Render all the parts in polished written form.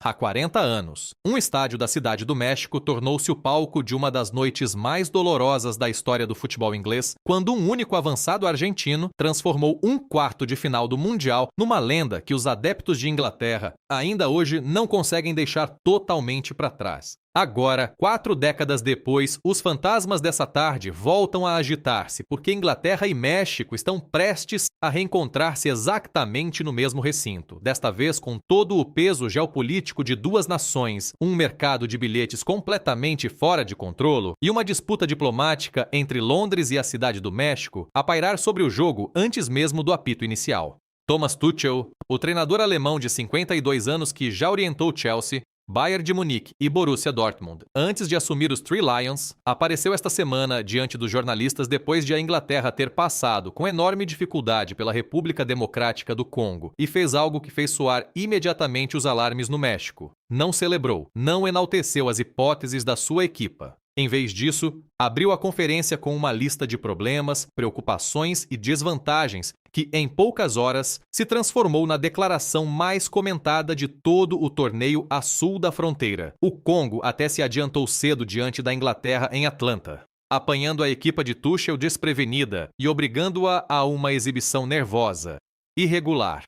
Há 40 anos, um estádio da Cidade do México tornou-se o palco de uma das noites mais dolorosas da história do futebol inglês, quando um único avançado argentino transformou um quarto de final do Mundial numa lenda que os adeptos de Inglaterra ainda hoje não conseguem deixar totalmente para trás. Agora, 4 décadas depois, os fantasmas dessa tarde voltam a agitar-se, porque Inglaterra e México estão prestes a reencontrar-se exatamente no mesmo recinto, desta vez com todo o peso geopolítico de duas nações, um mercado de bilhetes completamente fora de controle e uma disputa diplomática entre Londres e a Cidade do México a pairar sobre o jogo antes mesmo do apito inicial. Thomas Tuchel, o treinador alemão de 52 anos que já orientou Chelsea, Bayern de Munique e Borussia Dortmund, antes de assumir os Three Lions, apareceu esta semana diante dos jornalistas depois de a Inglaterra ter passado com enorme dificuldade pela República Democrática do Congo e fez algo que fez soar imediatamente os alarmes no México. Não celebrou, não enalteceu as hipóteses da sua equipa. Em vez disso, abriu a conferência com uma lista de problemas, preocupações e desvantagens que, em poucas horas, se transformou na declaração mais comentada de todo o torneio a sul da fronteira. O Congo até se adiantou cedo diante da Inglaterra em Atlanta, apanhando a equipa de Tuchel desprevenida e obrigando-a a uma exibição nervosa, irregular,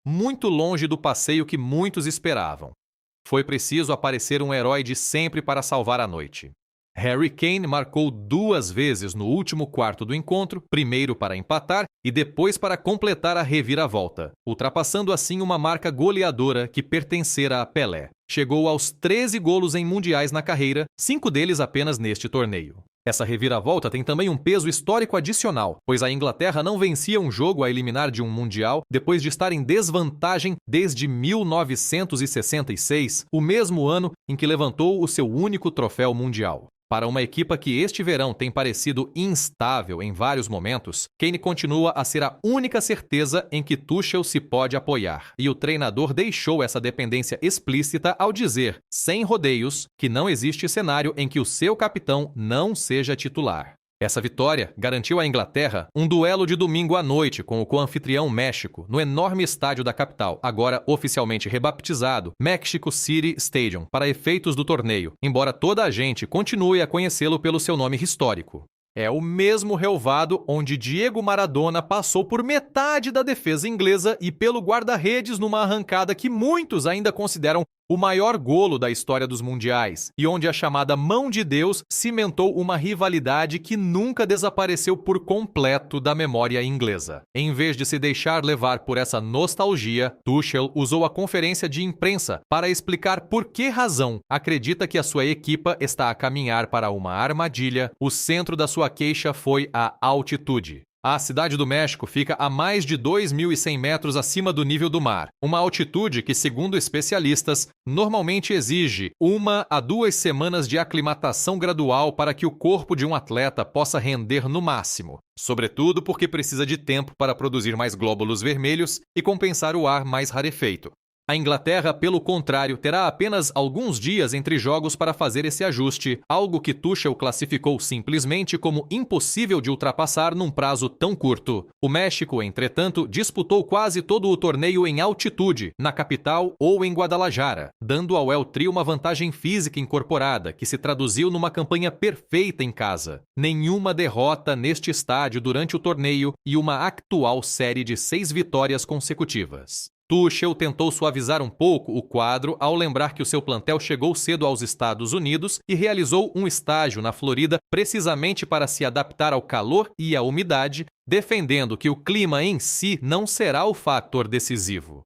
muito longe do passeio que muitos esperavam. Foi preciso aparecer um herói de sempre para salvar a noite. Harry Kane marcou 2 vezes no último quarto do encontro, primeiro para empatar e depois para completar a reviravolta, ultrapassando assim uma marca goleadora que pertencera a Pelé. Chegou aos 13 golos em mundiais na carreira, 5 deles apenas neste torneio. Essa reviravolta tem também um peso histórico adicional, pois a Inglaterra não vencia um jogo a eliminar de um mundial depois de estar em desvantagem desde 1966, o mesmo ano em que levantou o seu único troféu mundial. Para uma equipa que este verão tem parecido instável em vários momentos, Kane continua a ser a única certeza em que Tuchel se pode apoiar. E o treinador deixou essa dependência explícita ao dizer, sem rodeios, que não existe cenário em que o seu capitão não seja titular. Essa vitória garantiu à Inglaterra um duelo de domingo à noite com o co-anfitrião México, no enorme estádio da capital, agora oficialmente rebaptizado Mexico City Stadium, para efeitos do torneio, embora toda a gente continue a conhecê-lo pelo seu nome histórico. É o mesmo relvado onde Diego Maradona passou por metade da defesa inglesa e pelo guarda-redes numa arrancada que muitos ainda consideram o maior golo da história dos mundiais, e onde a chamada mão de Deus cimentou uma rivalidade que nunca desapareceu por completo da memória inglesa. Em vez de se deixar levar por essa nostalgia, Tuchel usou a conferência de imprensa para explicar por que razão acredita que a sua equipa está a caminhar para uma armadilha. O centro da sua queixa foi a altitude. A Cidade do México fica a mais de 2.100 metros acima do nível do mar, uma altitude que, segundo especialistas, normalmente exige 1 a 2 semanas de aclimatação gradual para que o corpo de um atleta possa render no máximo, sobretudo porque precisa de tempo para produzir mais glóbulos vermelhos e compensar o ar mais rarefeito. A Inglaterra, pelo contrário, terá apenas alguns dias entre jogos para fazer esse ajuste, algo que Tuchel classificou simplesmente como impossível de ultrapassar num prazo tão curto. O México, entretanto, disputou quase todo o torneio em altitude, na capital ou em Guadalajara, dando ao El Tri uma vantagem física incorporada, que se traduziu numa campanha perfeita em casa. Nenhuma derrota neste estádio durante o torneio e uma actual série de 6 vitórias consecutivas. Tuchel tentou suavizar um pouco o quadro ao lembrar que o seu plantel chegou cedo aos Estados Unidos e realizou um estágio na Florida precisamente para se adaptar ao calor e à umidade, defendendo que o clima em si não será o fator decisivo.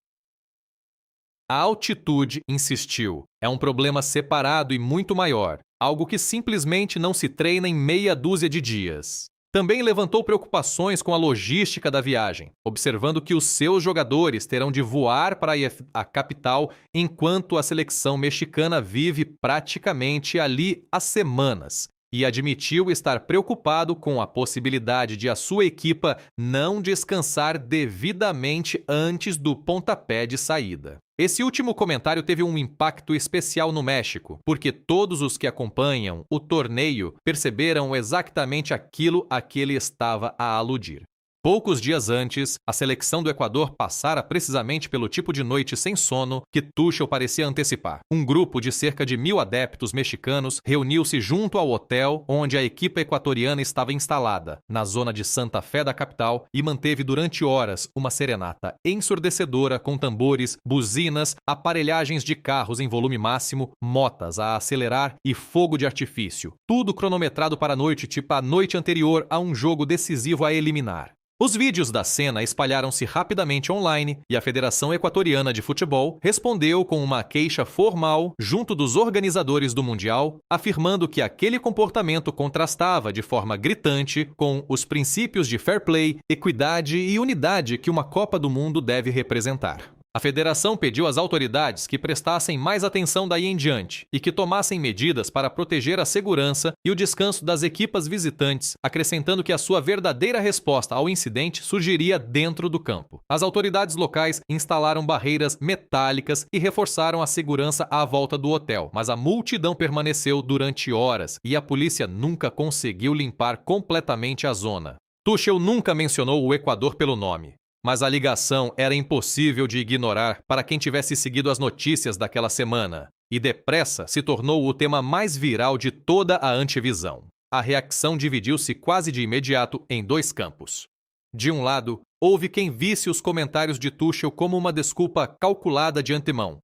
A altitude, insistiu, é um problema separado e muito maior, algo que simplesmente não se treina em meia dúzia de dias. Também levantou preocupações com a logística da viagem, observando que os seus jogadores terão de voar para a capital enquanto a seleção mexicana vive praticamente ali há semanas, e admitiu estar preocupado com a possibilidade de a sua equipa não descansar devidamente antes do pontapé de saída. Esse último comentário teve um impacto especial no México, porque todos os que acompanham o torneio perceberam exatamente aquilo a que ele estava a aludir. Poucos dias antes, a seleção do Equador passara precisamente pelo tipo de noite sem sono que Tuchel parecia antecipar. Um grupo de cerca de 1.000 adeptos mexicanos reuniu-se junto ao hotel onde a equipe equatoriana estava instalada, na zona de Santa Fé da capital, e manteve durante horas uma serenata ensurdecedora com tambores, buzinas, aparelhagens de carros em volume máximo, motas a acelerar e fogo de artifício. Tudo cronometrado para a noite, tipo a noite anterior a um jogo decisivo a eliminar. Os vídeos da cena espalharam-se rapidamente online e a Federação Equatoriana de Futebol respondeu com uma queixa formal junto dos organizadores do Mundial, afirmando que aquele comportamento contrastava de forma gritante com os princípios de fair play, equidade e unidade que uma Copa do Mundo deve representar. A federação pediu às autoridades que prestassem mais atenção daí em diante e que tomassem medidas para proteger a segurança e o descanso das equipas visitantes, acrescentando que a sua verdadeira resposta ao incidente surgiria dentro do campo. As autoridades locais instalaram barreiras metálicas e reforçaram a segurança à volta do hotel, mas a multidão permaneceu durante horas e a polícia nunca conseguiu limpar completamente a zona. Tuchel nunca mencionou o Equador pelo nome. Mas a ligação era impossível de ignorar para quem tivesse seguido as notícias daquela semana, e depressa se tornou o tema mais viral de toda a antevisão. A reação dividiu-se quase de imediato em dois campos. De um lado, houve quem visse os comentários de Tuchel como uma desculpa calculada de antemão,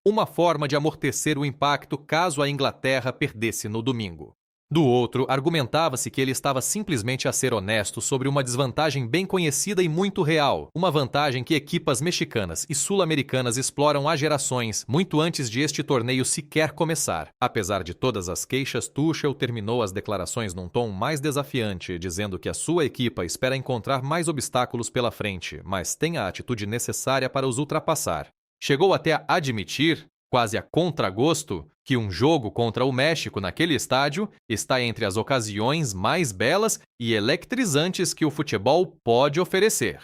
uma forma de amortecer o impacto caso a Inglaterra perdesse no domingo. Do outro, argumentava-se que ele estava simplesmente a ser honesto sobre uma desvantagem bem conhecida e muito real, uma vantagem que equipas mexicanas e sul-americanas exploram há gerações, muito antes de este torneio sequer começar. Apesar de todas as queixas, Tuchel terminou as declarações num tom mais desafiante, dizendo que a sua equipa espera encontrar mais obstáculos pela frente, mas tem a atitude necessária para os ultrapassar. Chegou até a admitir, quase a contragosto, que um jogo contra o México naquele estádio está entre as ocasiões mais belas e eletrizantes que o futebol pode oferecer.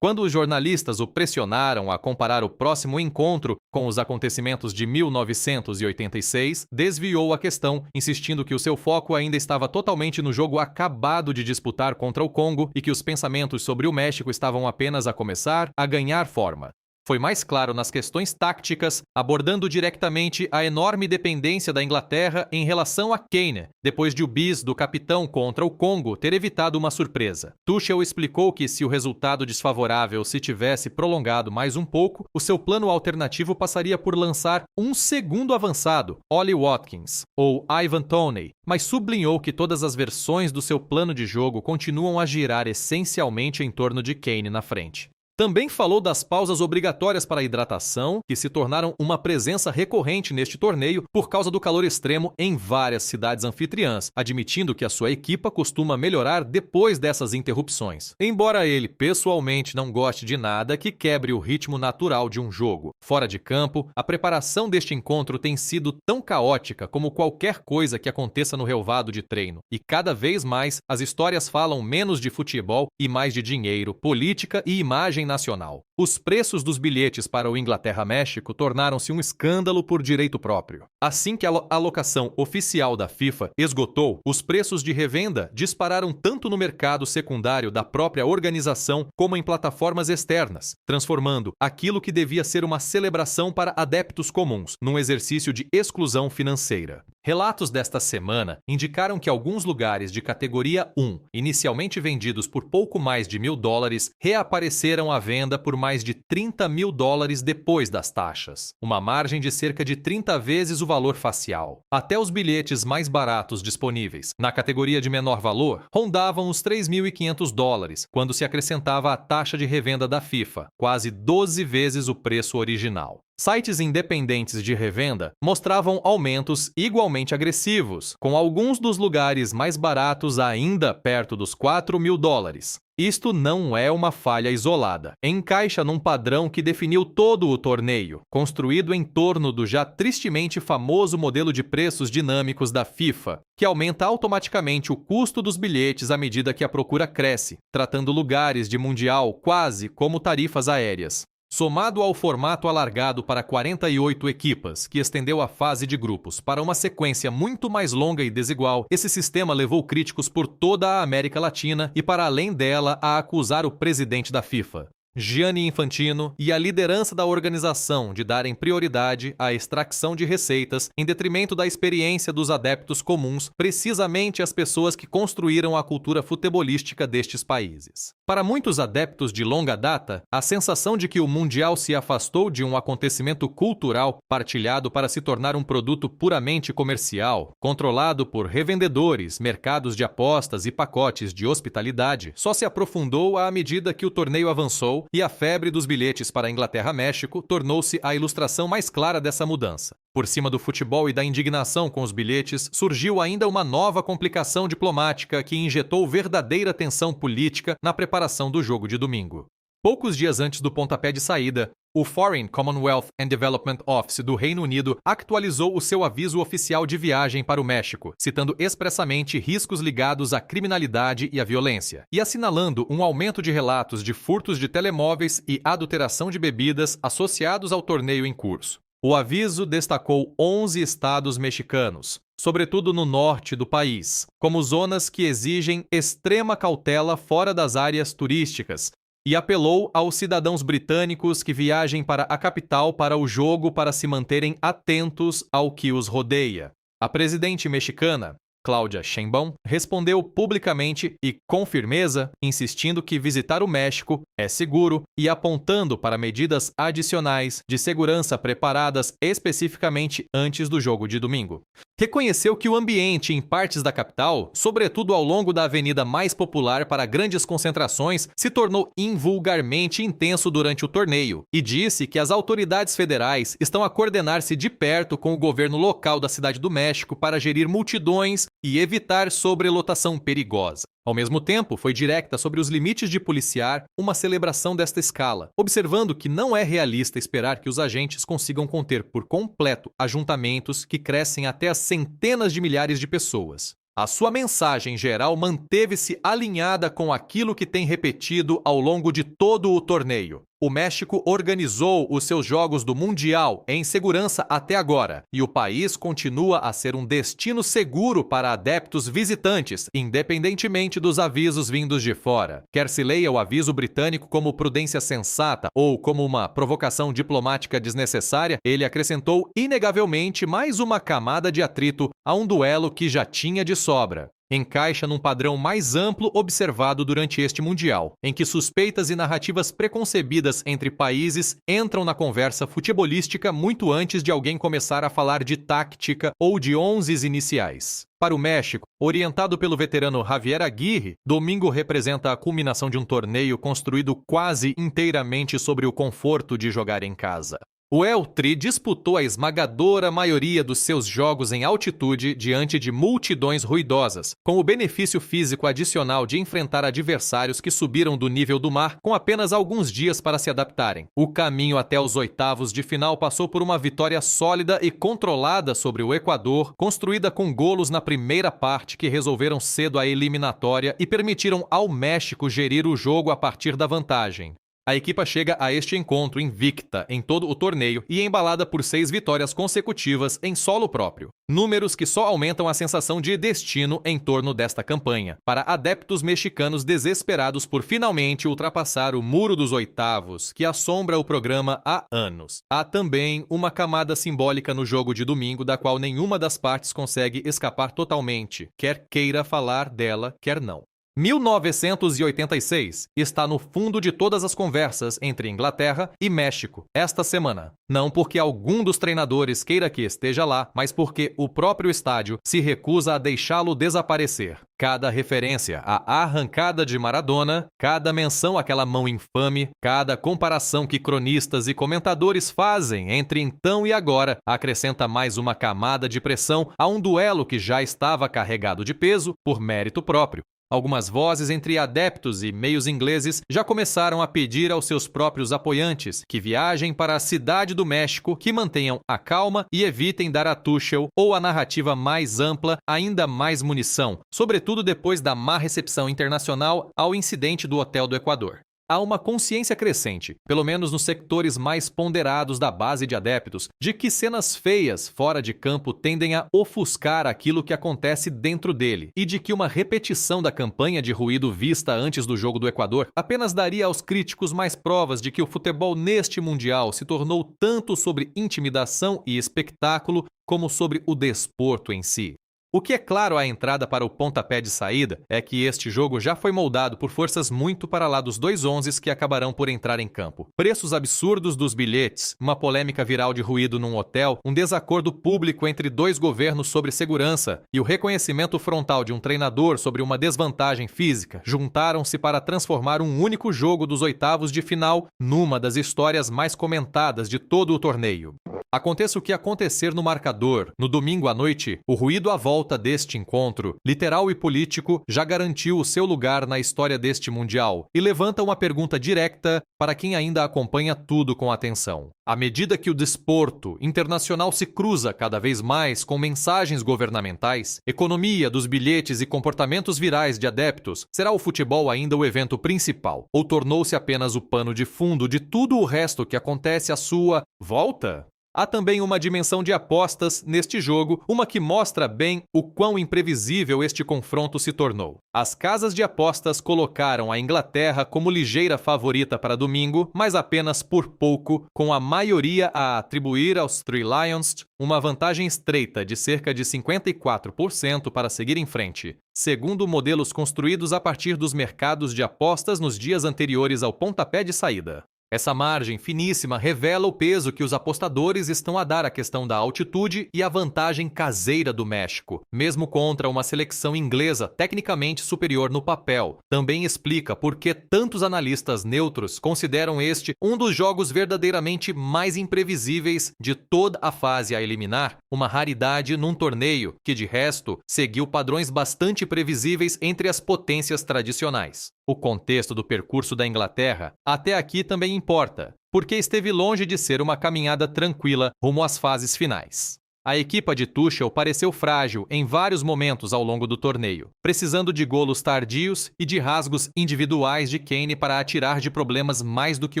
Quando os jornalistas o pressionaram a comparar o próximo encontro com os acontecimentos de 1986, desviou a questão, insistindo que o seu foco ainda estava totalmente no jogo acabado de disputar contra o Congo e que os pensamentos sobre o México estavam apenas a começar a ganhar forma. Foi mais claro nas questões táticas, abordando diretamente a enorme dependência da Inglaterra em relação a Kane, depois de o bis do capitão contra o Congo ter evitado uma surpresa. Tuchel explicou que se o resultado desfavorável se tivesse prolongado mais um pouco, o seu plano alternativo passaria por lançar um segundo avançado, Ollie Watkins, ou Ivan Toney, mas sublinhou que todas as versões do seu plano de jogo continuam a girar essencialmente em torno de Kane na frente. Também falou das pausas obrigatórias para a hidratação, que se tornaram uma presença recorrente neste torneio por causa do calor extremo em várias cidades anfitriãs, admitindo que a sua equipa costuma melhorar depois dessas interrupções. Embora ele pessoalmente não goste de nada que quebre o ritmo natural de um jogo. Fora de campo, a preparação deste encontro tem sido tão caótica como qualquer coisa que aconteça no relvado de treino. E cada vez mais, as histórias falam menos de futebol e mais de dinheiro, política e imagem nacional. Os preços dos bilhetes para o Inglaterra-México tornaram-se um escândalo por direito próprio. Assim que a alocação oficial da FIFA esgotou, os preços de revenda dispararam tanto no mercado secundário da própria organização como em plataformas externas, transformando aquilo que devia ser uma celebração para adeptos comuns num exercício de exclusão financeira. Relatos desta semana indicaram que alguns lugares de categoria 1, inicialmente vendidos por pouco mais de $1.000, reapareceram à venda por mais de $30.000 depois das taxas, uma margem de cerca de 30 vezes o valor facial. Até os bilhetes mais baratos disponíveis, na categoria de menor valor, rondavam os $3.500, quando se acrescentava a taxa de revenda da FIFA, quase 12 vezes o preço original. Sites independentes de revenda mostravam aumentos igualmente agressivos, com alguns dos lugares mais baratos ainda perto dos $4.000. Isto não é uma falha isolada. Encaixa num padrão que definiu todo o torneio, construído em torno do já tristemente famoso modelo de preços dinâmicos da FIFA, que aumenta automaticamente o custo dos bilhetes à medida que a procura cresce, tratando lugares de mundial quase como tarifas aéreas. Somado ao formato alargado para 48 equipas, que estendeu a fase de grupos para uma sequência muito mais longa e desigual, esse sistema levou críticos por toda a América Latina e para além dela a acusar o presidente da FIFA, Gianni Infantino, e a liderança da organização de darem prioridade à extração de receitas em detrimento da experiência dos adeptos comuns, precisamente as pessoas que construíram a cultura futebolística destes países. Para muitos adeptos de longa data, a sensação de que o Mundial se afastou de um acontecimento cultural partilhado para se tornar um produto puramente comercial, controlado por revendedores, mercados de apostas e pacotes de hospitalidade, só se aprofundou à medida que o torneio avançou e a febre dos bilhetes para a Inglaterra-México tornou-se a ilustração mais clara dessa mudança. Por cima do futebol e da indignação com os bilhetes, surgiu ainda uma nova complicação diplomática que injetou verdadeira tensão política na preparação do jogo de domingo. Poucos dias antes do pontapé de saída, o Foreign, Commonwealth and Development Office do Reino Unido atualizou o seu aviso oficial de viagem para o México, citando expressamente riscos ligados à criminalidade e à violência, e assinalando um aumento de relatos de furtos de telemóveis e adulteração de bebidas associados ao torneio em curso. O aviso destacou 11 estados mexicanos, sobretudo no norte do país, como zonas que exigem extrema cautela fora das áreas turísticas, e apelou aos cidadãos britânicos que viajem para a capital para o jogo para se manterem atentos ao que os rodeia. A presidente mexicana, Claudia Sheinbaum, respondeu publicamente e com firmeza, insistindo que visitar o México é seguro e apontando para medidas adicionais de segurança preparadas especificamente antes do jogo de domingo. Reconheceu que o ambiente em partes da capital, sobretudo ao longo da avenida mais popular para grandes concentrações, se tornou invulgarmente intenso durante o torneio e disse que as autoridades federais estão a coordenar-se de perto com o governo local da Cidade do México para gerir multidões e evitar sobrelotação perigosa. Ao mesmo tempo, foi direta sobre os limites de policiar uma celebração desta escala, observando que não é realista esperar que os agentes consigam conter por completo ajuntamentos que crescem até as centenas de milhares de pessoas. A sua mensagem geral manteve-se alinhada com aquilo que tem repetido ao longo de todo o torneio. O México organizou os seus jogos do Mundial em segurança até agora, e o país continua a ser um destino seguro para adeptos visitantes, independentemente dos avisos vindos de fora. Quer se leia o aviso britânico como prudência sensata ou como uma provocação diplomática desnecessária, ele acrescentou inegavelmente mais uma camada de atrito a um duelo que já tinha de sobra. Encaixa num padrão mais amplo observado durante este Mundial, em que suspeitas e narrativas preconcebidas entre países entram na conversa futebolística muito antes de alguém começar a falar de tática ou de 11s iniciais. Para o México, orientado pelo veterano Javier Aguirre, domingo representa a culminação de um torneio construído quase inteiramente sobre o conforto de jogar em casa. O El Tri disputou a esmagadora maioria dos seus jogos em altitude diante de multidões ruidosas, com o benefício físico adicional de enfrentar adversários que subiram do nível do mar com apenas alguns dias para se adaptarem. O caminho até os oitavos de final passou por uma vitória sólida e controlada sobre o Equador, construída com golos na primeira parte que resolveram cedo a eliminatória e permitiram ao México gerir o jogo a partir da vantagem. A equipa chega a este encontro invicta em todo o torneio e embalada por 6 vitórias consecutivas em solo próprio. Números que só aumentam a sensação de destino em torno desta campanha, para adeptos mexicanos desesperados por finalmente ultrapassar o muro dos oitavos, que assombra o programa há anos. Há também uma camada simbólica no jogo de domingo, da qual nenhuma das partes consegue escapar totalmente, quer queira falar dela, quer não. 1986 está no fundo de todas as conversas entre Inglaterra e México esta semana. Não porque algum dos treinadores queira que esteja lá, mas porque o próprio estádio se recusa a deixá-lo desaparecer. Cada referência à arrancada de Maradona, cada menção àquela mão infame, cada comparação que cronistas e comentadores fazem entre então e agora acrescenta mais uma camada de pressão a um duelo que já estava carregado de peso por mérito próprio. Algumas vozes entre adeptos e meios ingleses já começaram a pedir aos seus próprios apoiantes que viajem para a Cidade do México, que mantenham a calma e evitem dar a Tuchel ou a narrativa mais ampla ainda mais munição, sobretudo depois da má recepção internacional ao incidente do Hotel do Equador. Há uma consciência crescente, pelo menos nos sectores mais ponderados da base de adeptos, de que cenas feias fora de campo tendem a ofuscar aquilo que acontece dentro dele, e de que uma repetição da campanha de ruído vista antes do jogo do Equador apenas daria aos críticos mais provas de que o futebol neste Mundial se tornou tanto sobre intimidação e espectáculo como sobre o desporto em si. O que é claro à entrada para o pontapé de saída é que este jogo já foi moldado por forças muito para lá dos dois 11s que acabarão por entrar em campo. Preços absurdos dos bilhetes, uma polêmica viral de ruído num hotel, um desacordo público entre dois governos sobre segurança e o reconhecimento frontal de um treinador sobre uma desvantagem física juntaram-se para transformar um único jogo dos oitavos de final numa das histórias mais comentadas de todo o torneio. Aconteça o que acontecer no marcador, no domingo à noite, o ruído à volta deste encontro, literal e político, já garantiu o seu lugar na história deste Mundial e levanta uma pergunta direta para quem ainda acompanha tudo com atenção. À medida que o desporto internacional se cruza cada vez mais com mensagens governamentais, economia dos bilhetes e comportamentos virais de adeptos, será o futebol ainda o evento principal? Ou tornou-se apenas o pano de fundo de tudo o resto que acontece à sua volta? Há também uma dimensão de apostas neste jogo, uma que mostra bem o quão imprevisível este confronto se tornou. As casas de apostas colocaram a Inglaterra como ligeira favorita para domingo, mas apenas por pouco, com a maioria a atribuir aos Three Lions uma vantagem estreita de cerca de 54% para seguir em frente, segundo modelos construídos a partir dos mercados de apostas nos dias anteriores ao pontapé de saída. Essa margem finíssima revela o peso que os apostadores estão a dar à questão da altitude e a vantagem caseira do México, mesmo contra uma seleção inglesa tecnicamente superior no papel. Também explica por que tantos analistas neutros consideram este um dos jogos verdadeiramente mais imprevisíveis de toda a fase a eliminar, uma raridade num torneio que, de resto, seguiu padrões bastante previsíveis entre as potências tradicionais. O contexto do percurso da Inglaterra até aqui também importa, porque esteve longe de ser uma caminhada tranquila rumo às fases finais. A equipa de Tuchel pareceu frágil em vários momentos ao longo do torneio, precisando de golos tardios e de rasgos individuais de Kane para atirar de problemas mais do que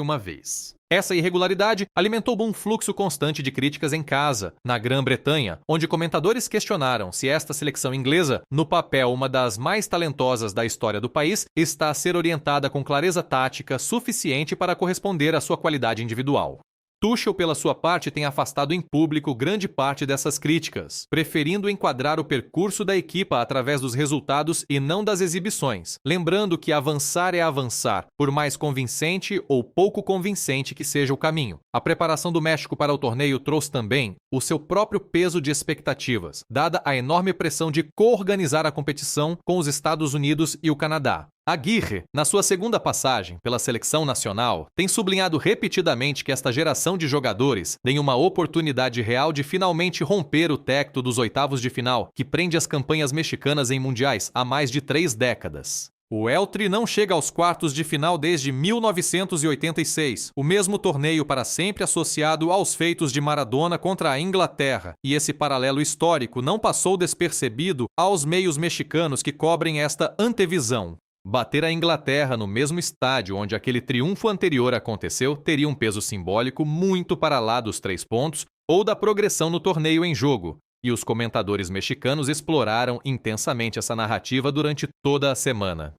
uma vez. Essa irregularidade alimentou um fluxo constante de críticas em casa, na Grã-Bretanha, onde comentadores questionaram se esta seleção inglesa, no papel uma das mais talentosas da história do país, está a ser orientada com clareza tática suficiente para corresponder à sua qualidade individual. Tuchel, pela sua parte, tem afastado em público grande parte dessas críticas, preferindo enquadrar o percurso da equipa através dos resultados e não das exibições, lembrando que avançar é avançar, por mais convincente ou pouco convincente que seja o caminho. A preparação do México para o torneio trouxe também o seu próprio peso de expectativas, dada a enorme pressão de co-organizar a competição com os Estados Unidos e o Canadá. Aguirre, na sua segunda passagem pela seleção nacional, tem sublinhado repetidamente que esta geração de jogadores tem uma oportunidade real de finalmente romper o teto dos oitavos de final que prende as campanhas mexicanas em mundiais há mais de 3 décadas. O Eltri não chega aos quartos de final desde 1986, o mesmo torneio para sempre associado aos feitos de Maradona contra a Inglaterra, e esse paralelo histórico não passou despercebido aos meios mexicanos que cobrem esta antevisão. Bater a Inglaterra no mesmo estádio onde aquele triunfo anterior aconteceu teria um peso simbólico muito para lá dos 3 pontos ou da progressão no torneio em jogo, e os comentadores mexicanos exploraram intensamente essa narrativa durante toda a semana.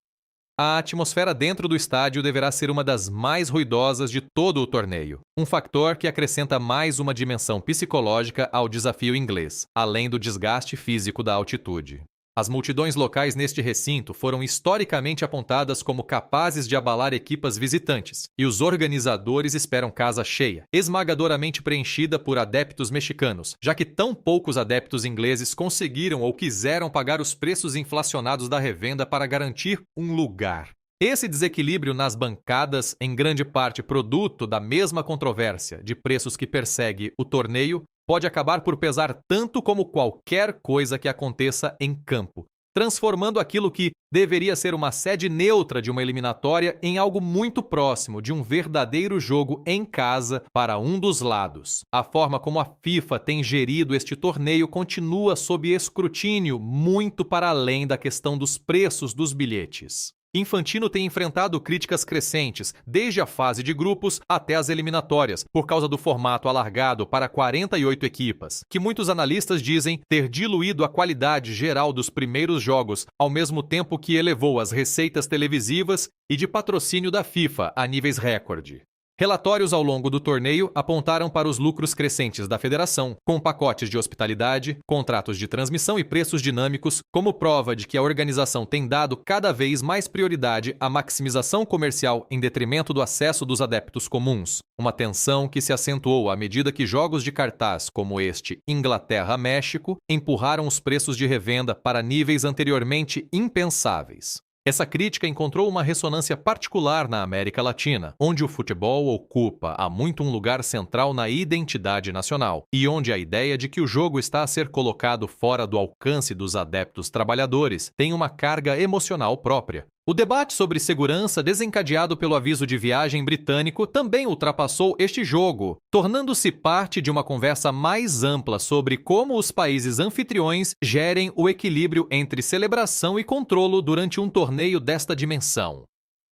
A atmosfera dentro do estádio deverá ser uma das mais ruidosas de todo o torneio, um fator que acrescenta mais uma dimensão psicológica ao desafio inglês, além do desgaste físico da altitude. As multidões locais neste recinto foram historicamente apontadas como capazes de abalar equipas visitantes, e os organizadores esperam casa cheia, esmagadoramente preenchida por adeptos mexicanos, já que tão poucos adeptos ingleses conseguiram ou quiseram pagar os preços inflacionados da revenda para garantir um lugar. Esse desequilíbrio nas bancadas, em grande parte produto da mesma controvérsia de preços que persegue o torneio, pode acabar por pesar tanto como qualquer coisa que aconteça em campo, transformando aquilo que deveria ser uma sede neutra de uma eliminatória em algo muito próximo de um verdadeiro jogo em casa para um dos lados. A forma como a FIFA tem gerido este torneio continua sob escrutínio muito para além da questão dos preços dos bilhetes. Infantino tem enfrentado críticas crescentes, desde a fase de grupos até as eliminatórias, por causa do formato alargado para 48 equipas, que muitos analistas dizem ter diluído a qualidade geral dos primeiros jogos, ao mesmo tempo que elevou as receitas televisivas e de patrocínio da FIFA a níveis recorde. Relatórios ao longo do torneio apontaram para os lucros crescentes da federação, com pacotes de hospitalidade, contratos de transmissão e preços dinâmicos, como prova de que a organização tem dado cada vez mais prioridade à maximização comercial em detrimento do acesso dos adeptos comuns. Uma tensão que se acentuou à medida que jogos de cartaz como este Inglaterra-México empurraram os preços de revenda para níveis anteriormente impensáveis. Essa crítica encontrou uma ressonância particular na América Latina, onde o futebol ocupa há muito um lugar central na identidade nacional, e onde a ideia de que o jogo está a ser colocado fora do alcance dos adeptos trabalhadores tem uma carga emocional própria. O debate sobre segurança desencadeado pelo aviso de viagem britânico também ultrapassou este jogo, tornando-se parte de uma conversa mais ampla sobre como os países anfitriões gerem o equilíbrio entre celebração e controlo durante um torneio desta dimensão.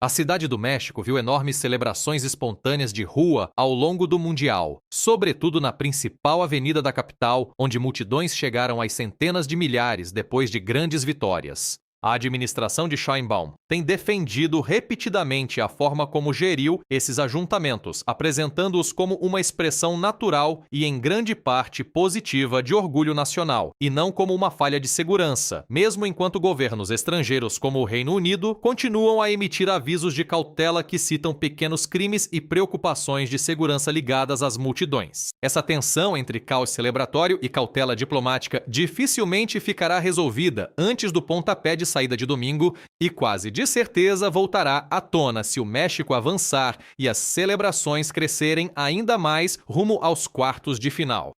A Cidade do México viu enormes celebrações espontâneas de rua ao longo do Mundial, sobretudo na principal avenida da capital, onde multidões chegaram às centenas de milhares depois de grandes vitórias. A administração de Sheinbaum tem defendido repetidamente a forma como geriu esses ajuntamentos, apresentando-os como uma expressão natural e em grande parte positiva de orgulho nacional, e não como uma falha de segurança, mesmo enquanto governos estrangeiros como o Reino Unido continuam a emitir avisos de cautela que citam pequenos crimes e preocupações de segurança ligadas às multidões. Essa tensão entre caos celebratório e cautela diplomática dificilmente ficará resolvida antes do pontapé de saída de domingo e quase de certeza voltará à tona se o México avançar e as celebrações crescerem ainda mais rumo aos quartos de final.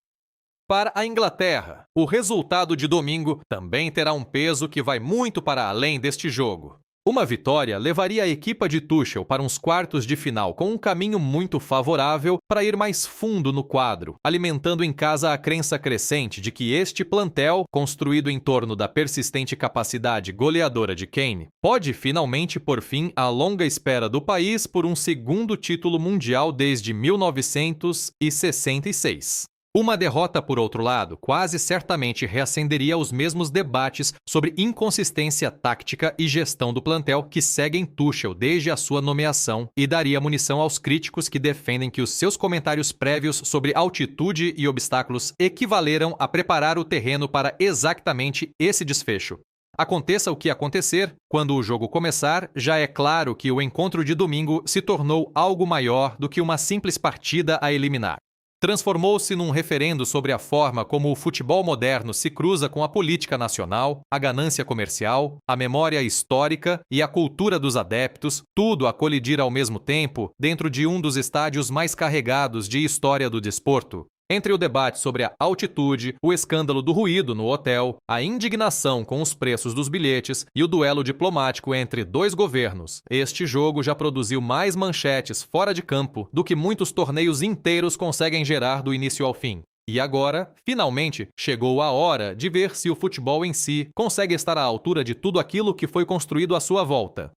Para a Inglaterra, o resultado de domingo também terá um peso que vai muito para além deste jogo. Uma vitória levaria a equipa de Tuchel para uns quartos de final com um caminho muito favorável para ir mais fundo no quadro, alimentando em casa a crença crescente de que este plantel, construído em torno da persistente capacidade goleadora de Kane, pode finalmente pôr fim à longa espera do país por um segundo título mundial desde 1966. Uma derrota, por outro lado, quase certamente reacenderia os mesmos debates sobre inconsistência tática e gestão do plantel que seguem Tuchel desde a sua nomeação e daria munição aos críticos que defendem que os seus comentários prévios sobre altitude e obstáculos equivaleram a preparar o terreno para exatamente esse desfecho. Aconteça o que acontecer, quando o jogo começar, já é claro que o encontro de domingo se tornou algo maior do que uma simples partida a eliminar. Transformou-se num referendo sobre a forma como o futebol moderno se cruza com a política nacional, a ganância comercial, a memória histórica e a cultura dos adeptos, tudo a colidir ao mesmo tempo dentro de um dos estádios mais carregados de história do desporto. Entre o debate sobre a altitude, o escândalo do ruído no hotel, a indignação com os preços dos bilhetes e o duelo diplomático entre dois governos, este jogo já produziu mais manchetes fora de campo do que muitos torneios inteiros conseguem gerar do início ao fim. E agora, finalmente, chegou a hora de ver se o futebol em si consegue estar à altura de tudo aquilo que foi construído à sua volta.